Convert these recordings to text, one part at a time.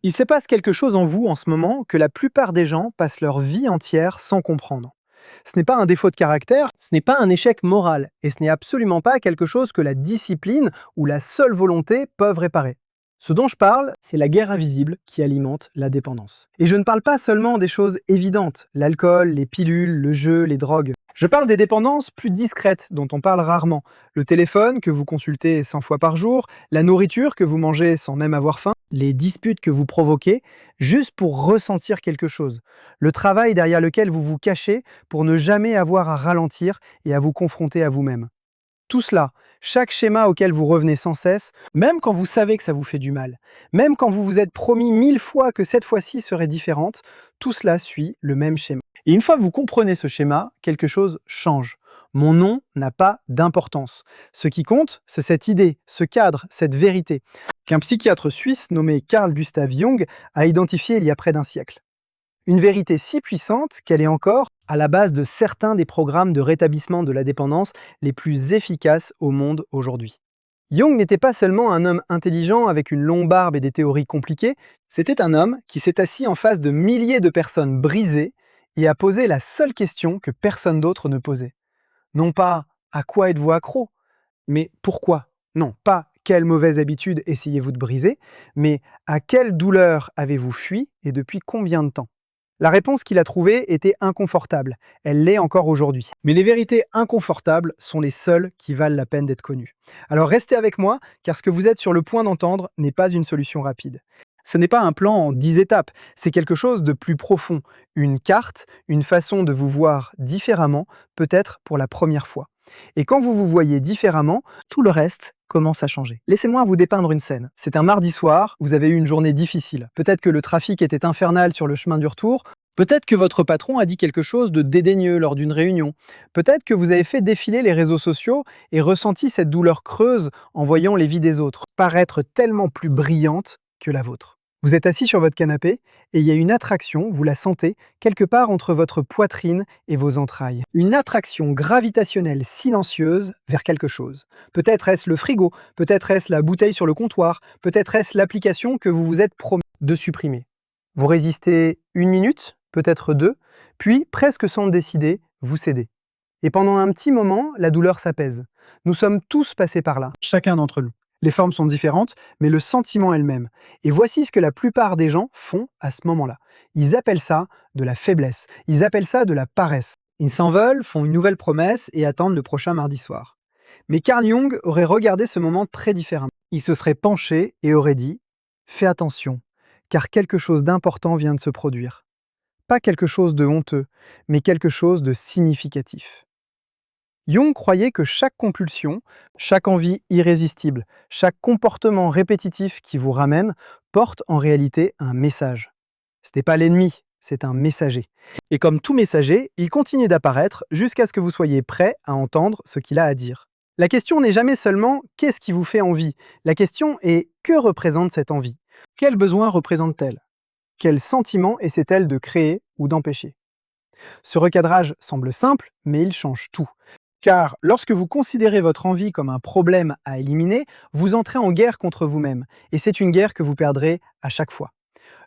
Il se passe quelque chose en vous en ce moment que la plupart des gens passent leur vie entière sans comprendre. Ce n'est pas un défaut de caractère, ce n'est pas un échec moral, et ce n'est absolument pas quelque chose que la discipline ou la seule volonté peuvent réparer. Ce dont je parle, c'est la guerre invisible qui alimente la dépendance. Et je ne parle pas seulement des choses évidentes, l'alcool, les pilules, le jeu, les drogues. Je parle des dépendances plus discrètes, dont on parle rarement. Le téléphone que vous consultez 100 fois par jour, la nourriture que vous mangez sans même avoir faim, les disputes que vous provoquez, juste pour ressentir quelque chose. Le travail derrière lequel vous vous cachez pour ne jamais avoir à ralentir et à vous confronter à vous-même. Tout cela, chaque schéma auquel vous revenez sans cesse, même quand vous savez que ça vous fait du mal, même quand vous vous êtes promis 1000 fois que cette fois-ci serait différente, tout cela suit le même schéma. Et une fois que vous comprenez ce schéma, quelque chose change. Mon nom n'a pas d'importance. Ce qui compte, c'est cette idée, ce cadre, cette vérité, qu'un psychiatre suisse nommé Carl Gustav Jung a identifié il y a près d'un siècle. Une vérité si puissante qu'elle est encore à la base de certains des programmes de rétablissement de la dépendance les plus efficaces au monde aujourd'hui. Jung n'était pas seulement un homme intelligent avec une longue barbe et des théories compliquées, c'était un homme qui s'est assis en face de milliers de personnes brisées et a posé la seule question que personne d'autre ne posait. Non pas « à quoi êtes-vous accro ?» mais « pourquoi ?» Non, pas « quelle mauvaise habitude essayez-vous de briser ?» mais « à quelle douleur avez-vous fui et depuis combien de temps ?» La réponse qu'il a trouvée était inconfortable. Elle l'est encore aujourd'hui. Mais les vérités inconfortables sont les seules qui valent la peine d'être connues. Alors restez avec moi, car ce que vous êtes sur le point d'entendre n'est pas une solution rapide. Ce n'est pas un plan en 10 étapes, c'est quelque chose de plus profond. Une carte, une façon de vous voir différemment, peut-être pour la première fois. Et quand vous vous voyez différemment, tout le reste commence à changer. Laissez-moi vous dépeindre une scène. C'est un mardi soir, vous avez eu une journée difficile. Peut-être que le trafic était infernal sur le chemin du retour, peut-être que votre patron a dit quelque chose de dédaigneux lors d'une réunion, peut-être que vous avez fait défiler les réseaux sociaux et ressenti cette douleur creuse en voyant les vies des autres paraître tellement plus brillantes que la vôtre. Vous êtes assis sur votre canapé et il y a une attraction, vous la sentez, quelque part entre votre poitrine et vos entrailles. Une attraction gravitationnelle silencieuse vers quelque chose. Peut-être est-ce le frigo, peut-être est-ce la bouteille sur le comptoir, peut-être est-ce l'application que vous vous êtes promis de supprimer. Vous résistez 1 minute, peut-être 2, puis, presque sans le décider, vous cédez. Et pendant un petit moment, la douleur s'apaise. Nous sommes tous passés par là, chacun d'entre nous. Les formes sont différentes, mais le sentiment est le même. Et voici ce que la plupart des gens font à ce moment-là. Ils appellent ça de la faiblesse. Ils appellent ça de la paresse. Ils s'envolent, font une nouvelle promesse et attendent le prochain mardi soir. Mais Carl Jung aurait regardé ce moment très différemment. Il se serait penché et aurait dit « Fais attention, car quelque chose d'important vient de se produire. Pas quelque chose de honteux, mais quelque chose de significatif. » Jung croyait que chaque compulsion, chaque envie irrésistible, chaque comportement répétitif qui vous ramène porte en réalité un message. Ce n'est pas l'ennemi, c'est un messager. Et comme tout messager, il continue d'apparaître jusqu'à ce que vous soyez prêt à entendre ce qu'il a à dire. La question n'est jamais seulement « qu'est-ce qui vous fait envie ?» La question est « que représente cette envie ?» Quel besoin représente-t-elle? Quel sentiment essaie-t-elle de créer ou d'empêcher? Ce recadrage semble simple, mais il change tout. Car lorsque vous considérez votre envie comme un problème à éliminer, vous entrez en guerre contre vous-même, et c'est une guerre que vous perdrez à chaque fois.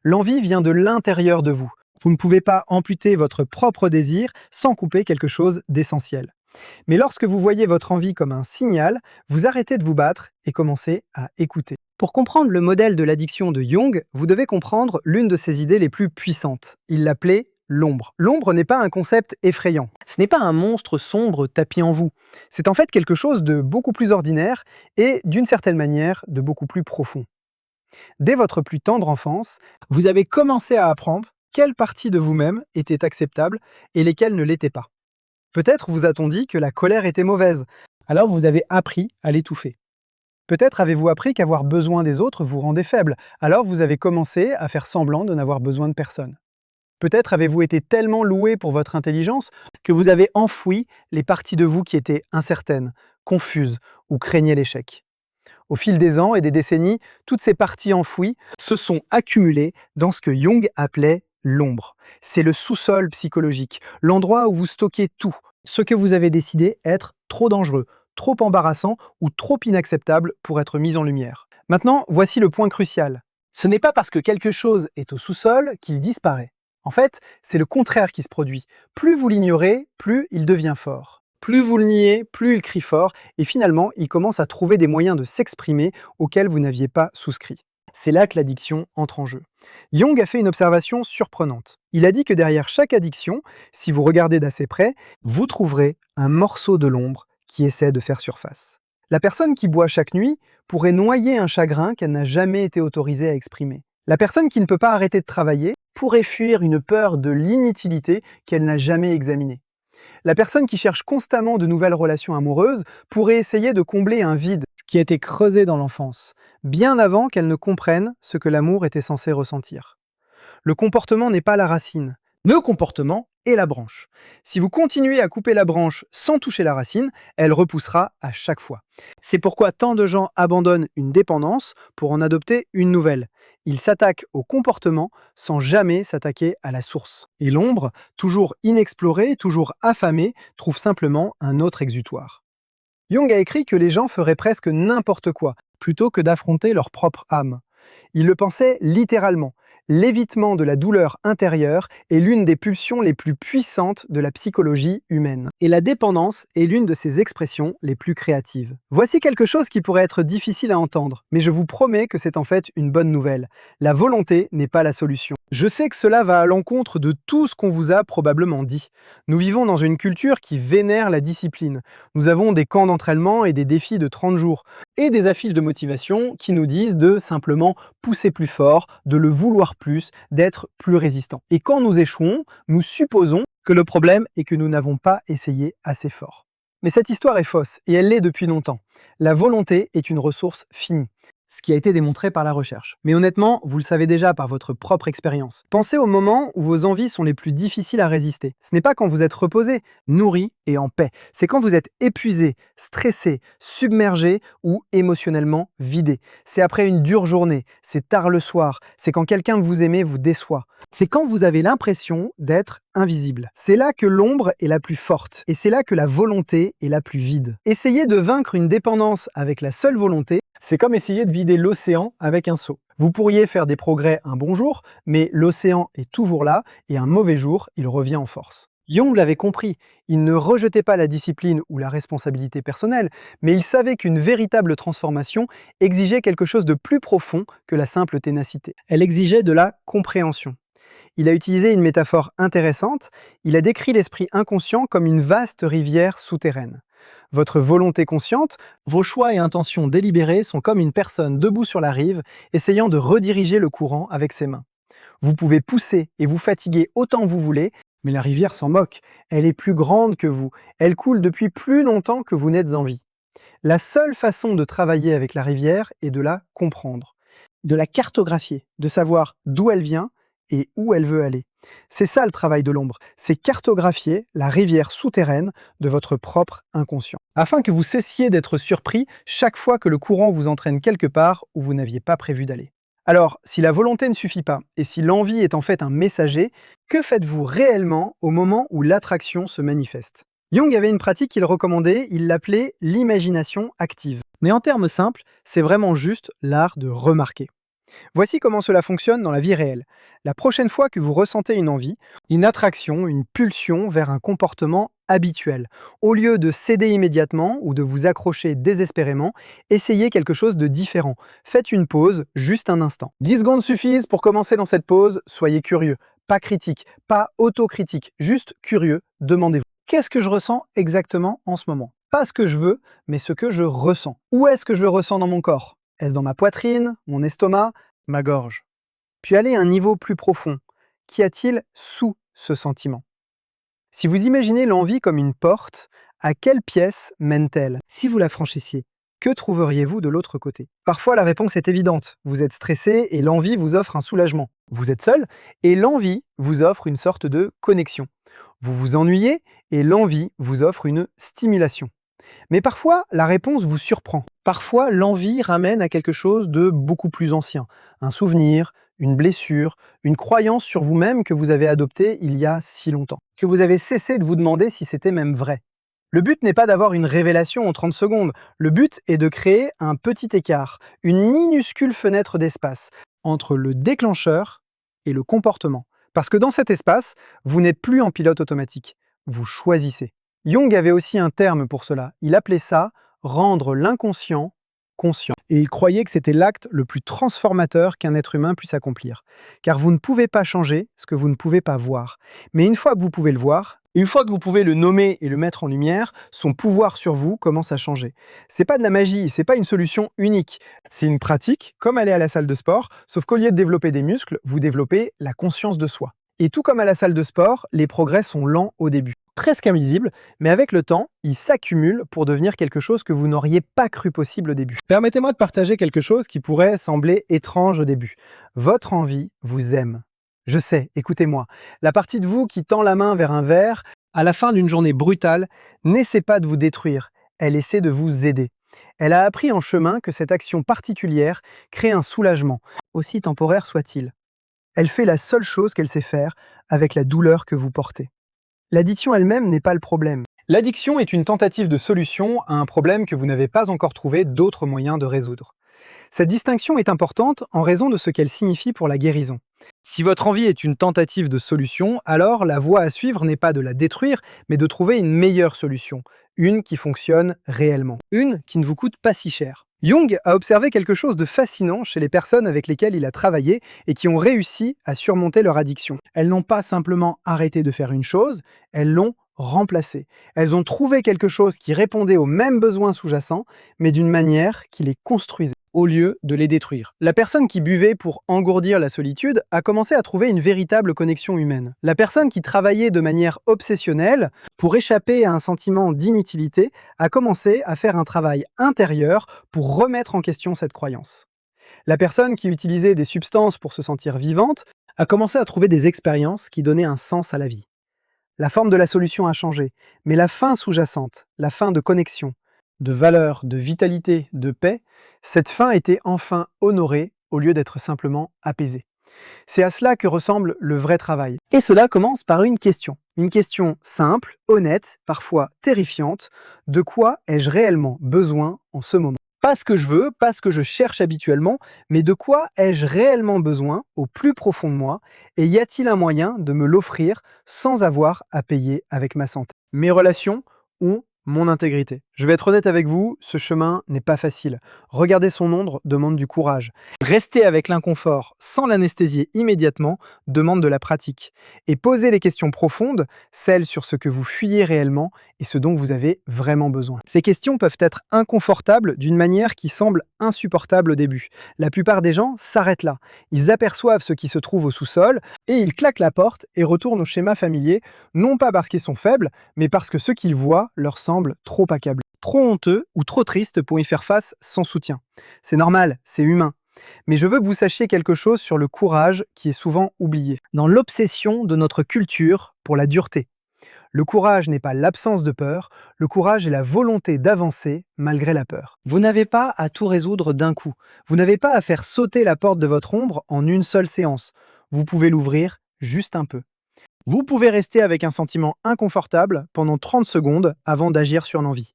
L'envie vient de l'intérieur de vous. Vous ne pouvez pas amputer votre propre désir sans couper quelque chose d'essentiel. Mais lorsque vous voyez votre envie comme un signal, vous arrêtez de vous battre et commencez à écouter. Pour comprendre le modèle de l'addiction de Jung, vous devez comprendre l'une de ses idées les plus puissantes. Il l'appelait l'ombre. L'ombre n'est pas un concept effrayant. Ce n'est pas un monstre sombre tapis en vous. C'est en fait quelque chose de beaucoup plus ordinaire et, d'une certaine manière, de beaucoup plus profond. Dès votre plus tendre enfance, vous avez commencé à apprendre quelles parties de vous-même étaient acceptables et lesquelles ne l'étaient pas. Peut-être vous a-t-on dit que la colère était mauvaise, alors vous avez appris à l'étouffer. Peut-être avez-vous appris qu'avoir besoin des autres vous rendait faible, alors vous avez commencé à faire semblant de n'avoir besoin de personne. Peut-être avez-vous été tellement loué pour votre intelligence que vous avez enfoui les parties de vous qui étaient incertaines, confuses ou craignaient l'échec. Au fil des ans et des décennies, toutes ces parties enfouies se sont accumulées dans ce que Jung appelait l'ombre. C'est le sous-sol psychologique, l'endroit où vous stockez tout, ce que vous avez décidé être trop dangereux, trop embarrassant ou trop inacceptable pour être mis en lumière. Maintenant, voici le point crucial. Ce n'est pas parce que quelque chose est au sous-sol qu'il disparaît. En fait, c'est le contraire qui se produit. Plus vous l'ignorez, plus il devient fort. Plus vous le niez, plus il crie fort, et finalement, il commence à trouver des moyens de s'exprimer auxquels vous n'aviez pas souscrit. C'est là que l'addiction entre en jeu. Jung a fait une observation surprenante. Il a dit que derrière chaque addiction, si vous regardez d'assez près, vous trouverez un morceau de l'ombre qui essaie de faire surface. La personne qui boit chaque nuit pourrait noyer un chagrin qu'elle n'a jamais été autorisée à exprimer. La personne qui ne peut pas arrêter de travailler pourrait fuir une peur de l'inutilité qu'elle n'a jamais examinée. La personne qui cherche constamment de nouvelles relations amoureuses pourrait essayer de combler un vide qui a été creusé dans l'enfance, bien avant qu'elle ne comprenne ce que l'amour était censé ressentir. Le comportement n'est pas la racine. Le comportement est la branche. Si vous continuez à couper la branche sans toucher la racine, elle repoussera à chaque fois. C'est pourquoi tant de gens abandonnent une dépendance pour en adopter une nouvelle. Ils s'attaquent au comportement sans jamais s'attaquer à la source. Et l'ombre, toujours inexplorée, toujours affamée, trouve simplement un autre exutoire. Jung a écrit que les gens feraient presque n'importe quoi, plutôt que d'affronter leur propre âme. Il le pensait littéralement. L'évitement de la douleur intérieure est l'une des pulsions les plus puissantes de la psychologie humaine. Et la dépendance est l'une de ses expressions les plus créatives. Voici quelque chose qui pourrait être difficile à entendre, mais je vous promets que c'est en fait une bonne nouvelle. La volonté n'est pas la solution. Je sais que cela va à l'encontre de tout ce qu'on vous a probablement dit. Nous vivons dans une culture qui vénère la discipline. Nous avons des camps d'entraînement et des défis de 30 jours. Et des affiches de motivation qui nous disent de simplement pousser plus fort, de le vouloir plus, d'être plus résistant. Et quand nous échouons, nous supposons que le problème est que nous n'avons pas essayé assez fort. Mais cette histoire est fausse, et elle l'est depuis longtemps. La volonté est une ressource finie, ce qui a été démontré par la recherche. Mais honnêtement, vous le savez déjà par votre propre expérience. Pensez au moment où vos envies sont les plus difficiles à résister. Ce n'est pas quand vous êtes reposé, nourri et en paix. C'est quand vous êtes épuisé, stressé, submergé ou émotionnellement vidé. C'est après une dure journée, c'est tard le soir, c'est quand quelqu'un que vous aimez vous déçoit. C'est quand vous avez l'impression d'être invisible. C'est là que l'ombre est la plus forte et c'est là que la volonté est la plus vide. Essayer de vaincre une dépendance avec la seule volonté, c'est comme essayer de vider l'océan avec un seau. Vous pourriez faire des progrès un bon jour, mais l'océan est toujours là et un mauvais jour, il revient en force. Jung l'avait compris, il ne rejetait pas la discipline ou la responsabilité personnelle, mais il savait qu'une véritable transformation exigeait quelque chose de plus profond que la simple ténacité. Elle exigeait de la compréhension. Il a utilisé une métaphore intéressante, il a décrit l'esprit inconscient comme une vaste rivière souterraine. Votre volonté consciente, vos choix et intentions délibérées sont comme une personne debout sur la rive, essayant de rediriger le courant avec ses mains. Vous pouvez pousser et vous fatiguer autant que vous voulez, mais la rivière s'en moque. Elle est plus grande que vous. Elle coule depuis plus longtemps que vous n'êtes en vie. La seule façon de travailler avec la rivière est de la comprendre, de la cartographier, de savoir d'où elle vient et où elle veut aller. C'est ça le travail de l'ombre, c'est cartographier la rivière souterraine de votre propre inconscient, afin que vous cessiez d'être surpris chaque fois que le courant vous entraîne quelque part où vous n'aviez pas prévu d'aller. Alors, si la volonté ne suffit pas, et si l'envie est en fait un messager, que faites-vous réellement au moment où l'attraction se manifeste? Jung avait une pratique qu'il recommandait, il l'appelait l'imagination active. Mais en termes simples, c'est vraiment juste l'art de remarquer. Voici comment cela fonctionne dans la vie réelle. La prochaine fois que vous ressentez une envie, une attraction, une pulsion vers un comportement habituel, au lieu de céder immédiatement ou de vous accrocher désespérément, essayez quelque chose de différent. Faites une pause, juste un instant. 10 secondes suffisent pour commencer dans cette pause, soyez curieux, pas critique, pas autocritique, juste curieux, demandez-vous. Qu'est-ce que je ressens exactement en ce moment? Pas ce que je veux, mais ce que je ressens. Où est-ce que je le ressens dans mon corps? Est-ce dans ma poitrine, mon estomac, ma gorge? Puis allez à un niveau plus profond. Qu'y a-t-il sous ce sentiment? Si vous imaginez l'envie comme une porte, à quelle pièce mène-t-elle? Si vous la franchissiez, que trouveriez-vous de l'autre côté? Parfois la réponse est évidente. Vous êtes stressé et l'envie vous offre un soulagement. Vous êtes seul et l'envie vous offre une sorte de connexion. Vous vous ennuyez et l'envie vous offre une stimulation. Mais parfois, la réponse vous surprend. Parfois, l'envie ramène à quelque chose de beaucoup plus ancien. Un souvenir, une blessure, une croyance sur vous-même que vous avez adoptée il y a si longtemps, que vous avez cessé de vous demander si c'était même vrai. Le but n'est pas d'avoir une révélation en 30 secondes. Le but est de créer un petit écart, une minuscule fenêtre d'espace, entre le déclencheur et le comportement. Parce que dans cet espace, vous n'êtes plus en pilote automatique, vous choisissez. Jung avait aussi un terme pour cela, il appelait ça « rendre l'inconscient conscient ». Et il croyait que c'était l'acte le plus transformateur qu'un être humain puisse accomplir. Car vous ne pouvez pas changer ce que vous ne pouvez pas voir. Mais une fois que vous pouvez le voir, une fois que vous pouvez le nommer et le mettre en lumière, son pouvoir sur vous commence à changer. C'est pas de la magie, c'est pas une solution unique. C'est une pratique, comme aller à la salle de sport, sauf qu'au lieu de développer des muscles, vous développez la conscience de soi. Et tout comme à la salle de sport, les progrès sont lents au début, presque invisibles, mais avec le temps, ils s'accumulent pour devenir quelque chose que vous n'auriez pas cru possible au début. Permettez-moi de partager quelque chose qui pourrait sembler étrange au début. Votre envie vous aime. Je sais, écoutez-moi, la partie de vous qui tend la main vers un verre, à la fin d'une journée brutale, n'essaie pas de vous détruire, elle essaie de vous aider. Elle a appris en chemin que cette action particulière crée un soulagement, aussi temporaire soit-il. Elle fait la seule chose qu'elle sait faire avec la douleur que vous portez. L'addiction elle-même n'est pas le problème. L'addiction est une tentative de solution à un problème que vous n'avez pas encore trouvé d'autres moyens de résoudre. Cette distinction est importante en raison de ce qu'elle signifie pour la guérison. Si votre envie est une tentative de solution, alors la voie à suivre n'est pas de la détruire, mais de trouver une meilleure solution, une qui fonctionne réellement, une qui ne vous coûte pas si cher. Jung a observé quelque chose de fascinant chez les personnes avec lesquelles il a travaillé et qui ont réussi à surmonter leur addiction. Elles n'ont pas simplement arrêté de faire une chose, elles l'ont remplacée. Elles ont trouvé quelque chose qui répondait aux mêmes besoins sous-jacents, mais d'une manière qui les construisait, au lieu de les détruire. La personne qui buvait pour engourdir la solitude a commencé à trouver une véritable connexion humaine. La personne qui travaillait de manière obsessionnelle pour échapper à un sentiment d'inutilité a commencé à faire un travail intérieur pour remettre en question cette croyance. La personne qui utilisait des substances pour se sentir vivante a commencé à trouver des expériences qui donnaient un sens à la vie. La forme de la solution a changé, mais la fin sous-jacente, la fin de connexion, de valeur, de vitalité, de paix, cette fin était enfin honorée au lieu d'être simplement apaisée. C'est à cela que ressemble le vrai travail. Et cela commence par une question simple, honnête, parfois terrifiante. De quoi ai-je réellement besoin en ce moment? Pas ce que je veux, pas ce que je cherche habituellement, mais de quoi ai-je réellement besoin au plus profond de moi? Et y a-t-il un moyen de me l'offrir sans avoir à payer avec ma santé? Mes relations ont mon intégrité. Je vais être honnête avec vous, ce chemin n'est pas facile. Regarder son ombre demande du courage. Rester avec l'inconfort sans l'anesthésier immédiatement demande de la pratique. Et poser les questions profondes, celles sur ce que vous fuyez réellement et ce dont vous avez vraiment besoin. Ces questions peuvent être inconfortables d'une manière qui semble insupportable au début. La plupart des gens s'arrêtent là. Ils aperçoivent ce qui se trouve au sous-sol et ils claquent la porte et retournent au schéma familier, non pas parce qu'ils sont faibles, mais parce que ce qu'ils voient leur semble trop accablé, trop honteux ou trop triste pour y faire face sans soutien. C'est normal, c'est humain. Mais je veux que vous sachiez quelque chose sur le courage qui est souvent oublié, dans l'obsession de notre culture pour la dureté. Le courage n'est pas l'absence de peur, le courage est la volonté d'avancer malgré la peur. Vous n'avez pas à tout résoudre d'un coup. Vous n'avez pas à faire sauter la porte de votre ombre en une seule séance. Vous pouvez l'ouvrir juste un peu. Vous pouvez rester avec un sentiment inconfortable pendant 30 secondes avant d'agir sur l'envie.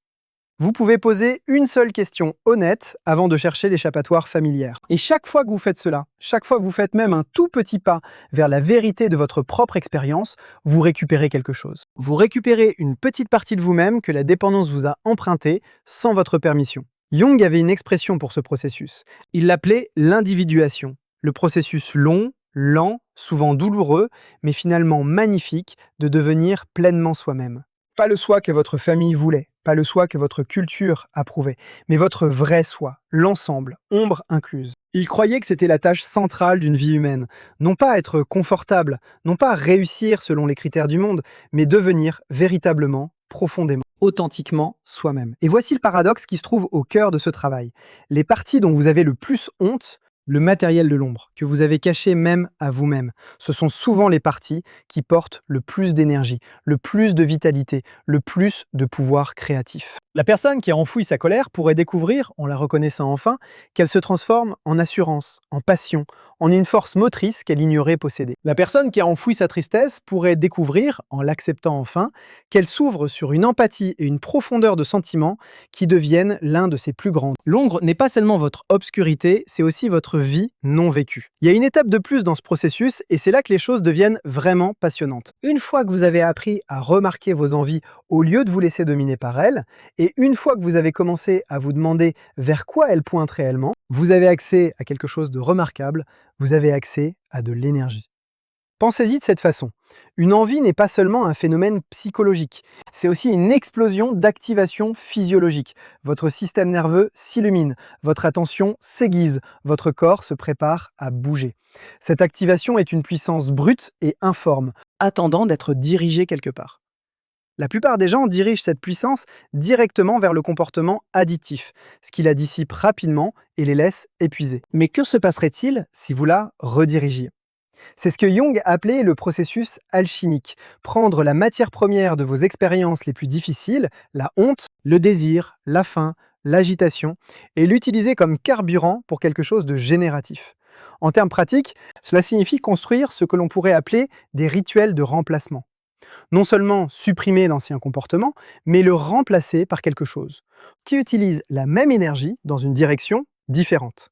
Vous pouvez poser une seule question honnête avant de chercher l'échappatoire familière. Et chaque fois que vous faites cela, chaque fois que vous faites même un tout petit pas vers la vérité de votre propre expérience, vous récupérez quelque chose. Vous récupérez une petite partie de vous-même que la dépendance vous a empruntée sans votre permission. Jung avait une expression pour ce processus. Il l'appelait l'individuation. Le processus long, lent, souvent douloureux, mais finalement magnifique de devenir pleinement soi-même. Pas le soi que votre famille voulait, pas le soi que votre culture approuvait, mais votre vrai soi, l'ensemble, ombre incluse. Il croyait que c'était la tâche centrale d'une vie humaine. Non pas être confortable, non pas réussir selon les critères du monde, mais devenir véritablement, profondément, authentiquement soi-même. Et voici le paradoxe qui se trouve au cœur de ce travail. Les parties dont vous avez le plus honte, le matériel de l'ombre, que vous avez caché même à vous-même, ce sont souvent les parties qui portent le plus d'énergie, le plus de vitalité, le plus de pouvoir créatif. La personne qui a enfoui sa colère pourrait découvrir, en la reconnaissant enfin, qu'elle se transforme en assurance, en passion, en une force motrice qu'elle ignorait posséder. La personne qui a enfoui sa tristesse pourrait découvrir, en l'acceptant enfin, qu'elle s'ouvre sur une empathie et une profondeur de sentiments qui deviennent l'un de ses plus grands. L'ombre n'est pas seulement votre obscurité, c'est aussi votre vie non vécue. Il y a une étape de plus dans ce processus et c'est là que les choses deviennent vraiment passionnantes. Une fois que vous avez appris à remarquer vos envies au lieu de vous laisser dominer par elles, et une fois que vous avez commencé à vous demander vers quoi elles pointent réellement, vous avez accès à quelque chose de remarquable, vous avez accès à de l'énergie. Pensez-y de cette façon. Une envie n'est pas seulement un phénomène psychologique, c'est aussi une explosion d'activation physiologique. Votre système nerveux s'illumine, votre attention s'aiguise, votre corps se prépare à bouger. Cette activation est une puissance brute et informe, attendant d'être dirigée quelque part. La plupart des gens dirigent cette puissance directement vers le comportement addictif, ce qui la dissipe rapidement et les laisse épuisés. Mais que se passerait-il si vous la redirigiez? C'est ce que Jung appelait le processus alchimique. Prendre la matière première de vos expériences les plus difficiles, la honte, le désir, la faim, l'agitation, et l'utiliser comme carburant pour quelque chose de génératif. En termes pratiques, cela signifie construire ce que l'on pourrait appeler des rituels de remplacement. Non seulement supprimer l'ancien comportement, mais le remplacer par quelque chose qui utilise la même énergie dans une direction différente.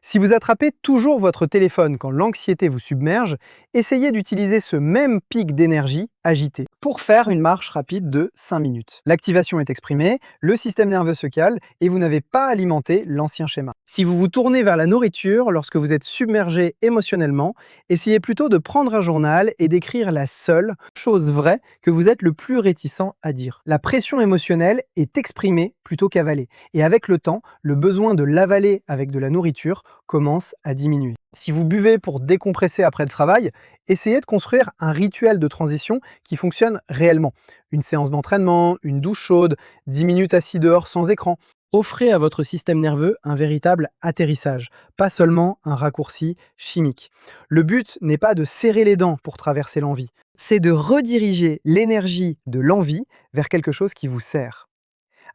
Si vous attrapez toujours votre téléphone quand l'anxiété vous submerge, essayez d'utiliser ce même pic d'énergie agité pour faire une marche rapide de 5 minutes. L'activation est exprimée, le système nerveux se cale et vous n'avez pas alimenté l'ancien schéma. Si vous vous tournez vers la nourriture lorsque vous êtes submergé émotionnellement, essayez plutôt de prendre un journal et d'écrire la seule chose vraie que vous êtes le plus réticent à dire. La pression émotionnelle est exprimée plutôt qu'avalée. Et avec le temps, le besoin de l'avaler avec de la nourriture commence à diminuer. Si vous buvez pour décompresser après le travail, essayez de construire un rituel de transition qui fonctionne réellement. Une séance d'entraînement, une douche chaude, 10 minutes assis dehors sans écran. Offrez à votre système nerveux un véritable atterrissage, pas seulement un raccourci chimique. Le but n'est pas de serrer les dents pour traverser l'envie, c'est de rediriger l'énergie de l'envie vers quelque chose qui vous sert.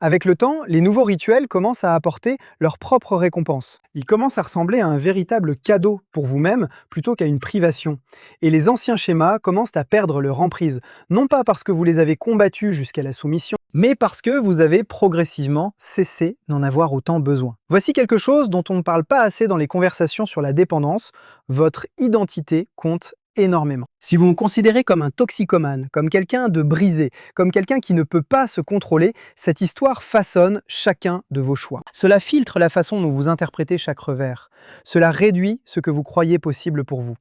Avec le temps, les nouveaux rituels commencent à apporter leur propre récompense. Ils commencent à ressembler à un véritable cadeau pour vous-même plutôt qu'à une privation. Et les anciens schémas commencent à perdre leur emprise, non pas parce que vous les avez combattus jusqu'à la soumission, mais parce que vous avez progressivement cessé d'en avoir autant besoin. Voici quelque chose dont on ne parle pas assez dans les conversations sur la dépendance. Votre identité compte énormément. Si vous vous considérez comme un toxicomane, comme quelqu'un de brisé, comme quelqu'un qui ne peut pas se contrôler, cette histoire façonne chacun de vos choix. Cela filtre la façon dont vous interprétez chaque revers. Cela réduit ce que vous croyez possible pour vous.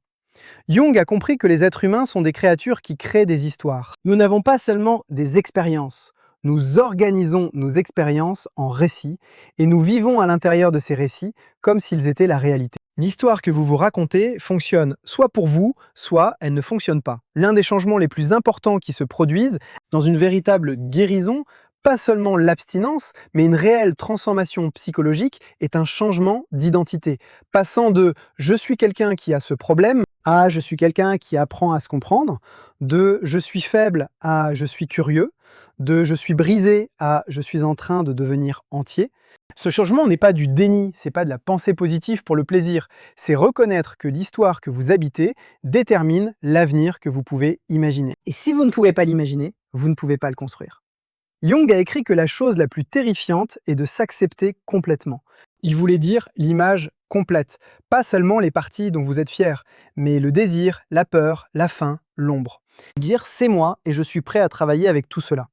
Jung a compris que les êtres humains sont des créatures qui créent des histoires. Nous n'avons pas seulement des expériences, nous organisons nos expériences en récits et nous vivons à l'intérieur de ces récits comme s'ils étaient la réalité. L'histoire que vous vous racontez fonctionne soit pour vous, soit elle ne fonctionne pas. L'un des changements les plus importants qui se produisent dans une véritable guérison, pas seulement l'abstinence, mais une réelle transformation psychologique, est un changement d'identité. Passant de « je suis quelqu'un qui a ce problème » à « je suis quelqu'un qui apprend à se comprendre », de « je suis faible » à « je suis curieux », de « je suis brisé » à « je suis en train de devenir entier ». Ce changement n'est pas du déni, c'est pas de la pensée positive pour le plaisir, c'est reconnaître que l'histoire que vous habitez détermine l'avenir que vous pouvez imaginer. Et si vous ne pouvez pas l'imaginer, vous ne pouvez pas le construire. Jung a écrit que la chose la plus terrifiante est de s'accepter complètement. Il voulait dire l'image complète, pas seulement les parties dont vous êtes fier, mais le désir, la peur, la faim, l'ombre. Dire c'est moi et je suis prêt à travailler avec tout cela.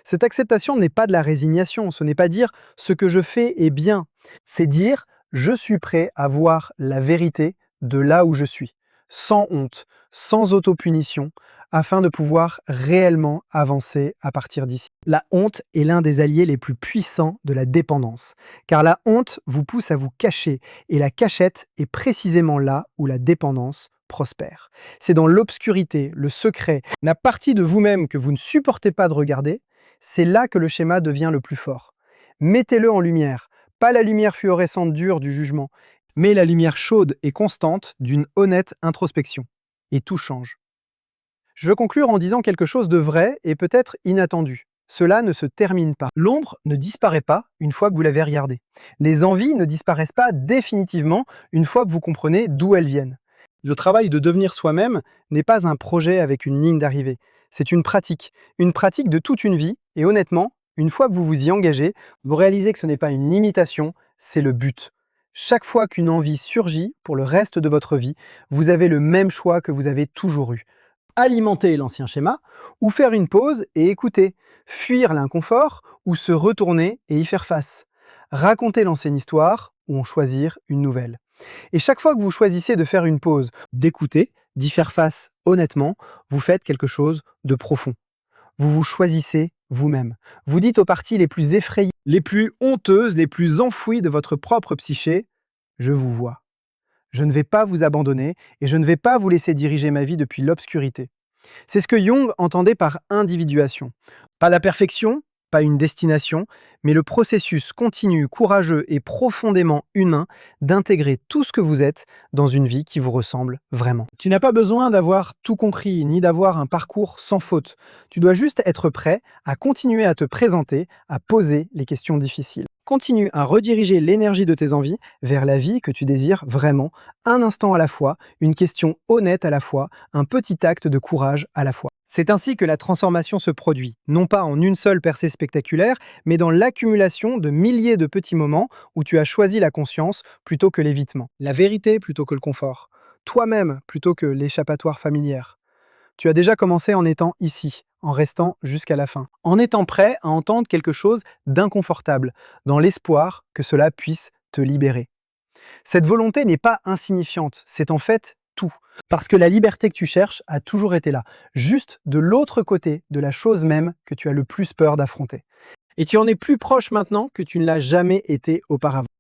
Cette acceptation n'est pas de la résignation, ce n'est pas dire ce que je fais est bien, c'est dire je suis prêt à voir la vérité de là où je suis, sans honte, sans autopunition, afin de pouvoir réellement avancer à partir d'ici. La honte est l'un des alliés les plus puissants de la dépendance, car la honte vous pousse à vous cacher, et la cachette est précisément là où la dépendance prospère. C'est dans l'obscurité, le secret, la partie de vous-même que vous ne supportez pas de regarder, c'est là que le schéma devient le plus fort. Mettez-le en lumière, pas la lumière fluorescente dure du jugement, mais la lumière chaude et constante d'une honnête introspection. Et tout change. Je veux conclure en disant quelque chose de vrai et peut-être inattendu. cela ne se termine pas. L'ombre ne disparaît pas une fois que vous l'avez regardée. Les envies ne disparaissent pas définitivement une fois que vous comprenez d'où elles viennent. Le travail de devenir soi-même n'est pas un projet avec une ligne d'arrivée. C'est une pratique de toute une vie, et honnêtement, une fois que vous vous y engagez, vous réalisez que ce n'est pas une limitation, c'est le but. Chaque fois qu'une envie surgit pour le reste de votre vie, vous avez le même choix que vous avez toujours eu. Alimenter l'ancien schéma, ou faire une pause et écouter, fuir l'inconfort, ou se retourner et y faire face. Raconter l'ancienne histoire, ou en choisir une nouvelle. Et chaque fois que vous choisissez de faire une pause, d'écouter, d'y faire face honnêtement, vous faites quelque chose de profond. Vous vous choisissez vous-même. Vous dites aux parties les plus effrayées, les plus honteuses, les plus enfouies de votre propre psyché, je vous vois. Je ne vais pas vous abandonner et je ne vais pas vous laisser diriger ma vie depuis l'obscurité. C'est ce que Jung entendait par individuation. Pas la perfection, pas une destination, mais le processus continu, courageux et profondément humain d'intégrer tout ce que vous êtes dans une vie qui vous ressemble vraiment. Tu n'as pas besoin d'avoir tout compris, ni d'avoir un parcours sans faute. Tu dois juste être prêt à continuer à te présenter, à poser les questions difficiles. Continue à rediriger l'énergie de tes envies vers la vie que tu désires vraiment, un instant à la fois, une question honnête à la fois, un petit acte de courage à la fois. C'est ainsi que la transformation se produit, non pas en une seule percée spectaculaire, mais dans l'accumulation de milliers de petits moments où tu as choisi la conscience plutôt que l'évitement, la vérité plutôt que le confort, toi-même plutôt que l'échappatoire familière. Tu as déjà commencé en étant ici, en restant jusqu'à la fin, en étant prêt à entendre quelque chose d'inconfortable, dans l'espoir que cela puisse te libérer. Cette volonté n'est pas insignifiante, c'est en fait tout. Parce que la liberté que tu cherches a toujours été là, juste de l'autre côté de la chose même que tu as le plus peur d'affronter. Et tu en es plus proche maintenant que tu ne l'as jamais été auparavant.